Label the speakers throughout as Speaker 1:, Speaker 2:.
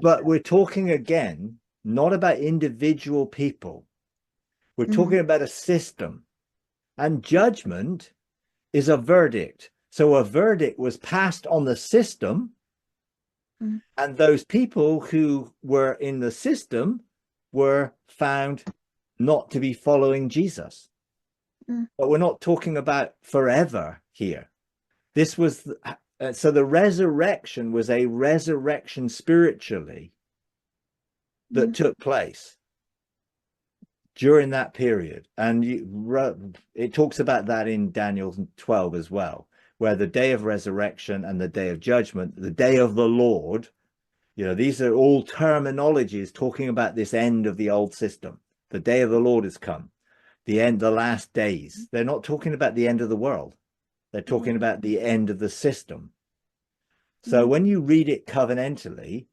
Speaker 1: But we're talking again, not about individual people. We're talking about a system. And judgment is a verdict. So a verdict was passed on the system, and those people who were in the system were found not to be following Jesus. But we're not talking about forever here. This was, so the resurrection was a resurrection spiritually that took place during that period. And it talks about that in Daniel 12 as well, where the day of resurrection and the day of judgment, the day of the Lord, you know, these are all terminologies talking about this end of the old system. The day of the Lord has come, the end, the last days. They're not talking about the end of the world. They're talking about the end of the system. So when you read it covenantally,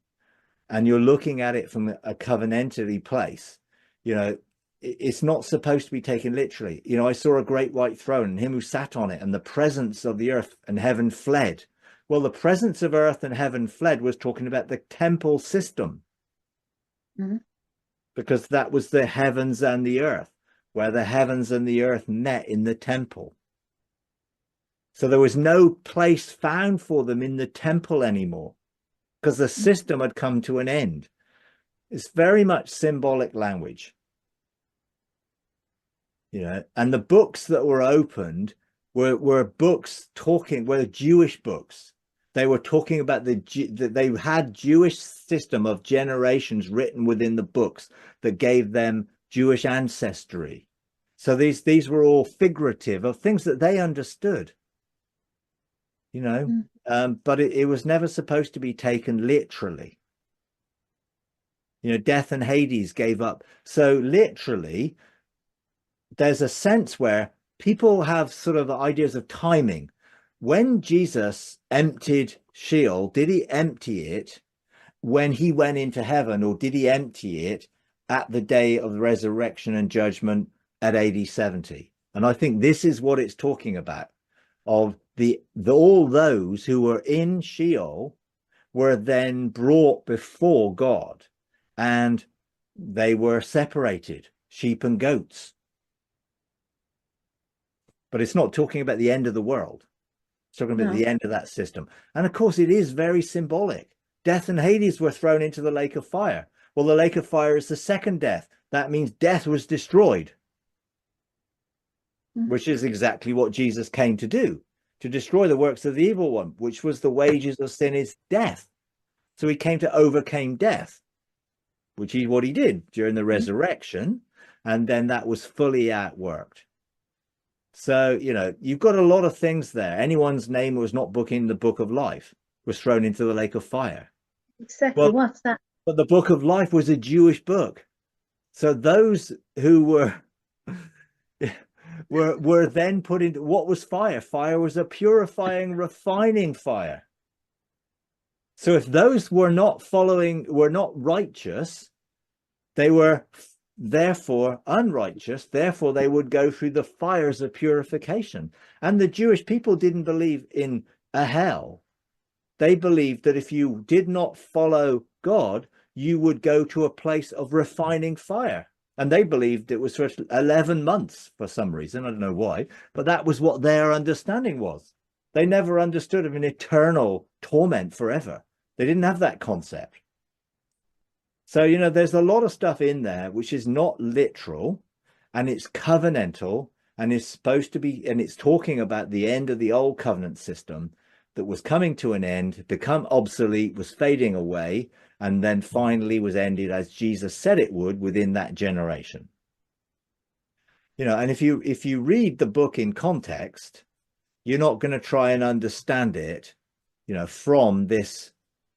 Speaker 1: and you're looking at it from a covenantally place, you know, it's not supposed to be taken literally. You know, I saw a great white throne and him who sat on it, and the presence of the earth and heaven fled. Well, the presence of earth and heaven fled was talking about the temple system, because that was the heavens and the earth, where the heavens and the earth met in the temple. So there was no place found for them in the temple anymore, because the system had come to an end. It's very much symbolic language, you know, and the books that were opened were books talking, were Jewish books. They were talking about that they had Jewish system of generations written within the books that gave them Jewish ancestry. So these were all figurative of things that they understood, you know, but it was never supposed to be taken literally. You know, death and Hades gave up. So literally, there's a sense where people have sort of ideas of timing. When Jesus emptied Sheol, did he empty it when he went into heaven, or did he empty it at the day of the resurrection and judgment at AD 70? And I think this is what it's talking about, of all those who were in Sheol were then brought before God, and they were separated, sheep and goats. But it's not talking about the end of the world. It's talking about the end of that system. And of course, it is very symbolic. Death and Hades were thrown into the lake of fire. Well, the lake of fire is the second death. That means death was destroyed, which is exactly what Jesus came to do, to destroy the works of the evil one, which was the wages of sin is death. So he came to overcome death, which is what he did during the resurrection. And then that was fully outworked. So, you know, you've got a lot of things there. Anyone's name was not booked in the book of life was thrown into the lake of fire.
Speaker 2: Exactly. Well, what's that?
Speaker 1: But the book of life was a Jewish book. So those who were then put into, what was fire? Fire was a purifying, refining fire. So if those were not righteous, they were therefore unrighteous, therefore they would go through the fires of purification. And the Jewish people didn't believe in a hell. They believed that if you did not follow God, you would go to a place of refining fire. And they believed it was for 11 months for some reason. I don't know why, but that was what their understanding was. They never understood of an eternal torment forever. They didn't have that concept. So, you know, there's a lot of stuff in there which is not literal, and it's covenantal, and it's supposed to be, and it's talking about the end of the old covenant system that was coming to an end, become obsolete, was fading away, and then finally was ended as Jesus said it would within that generation. You know, and if you read the book in context, you're not going to try and understand it, you know, from this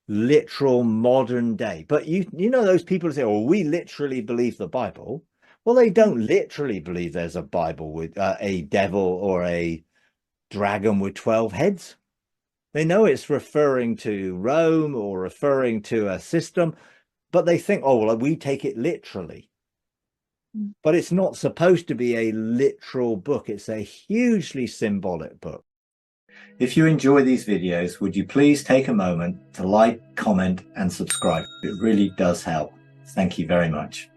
Speaker 1: literal modern day. But you know, those people who say, oh, we literally believe the Bible. Well, they don't literally believe there's a Bible with a devil or a dragon with 12 heads. They know it's referring to Rome or referring to a system, but they think, oh, well, we take it literally. But it's not supposed to be a literal book. It's a hugely symbolic book. If you enjoy these videos, would you please take a moment to like, comment, and subscribe? It really does help. Thank you very much.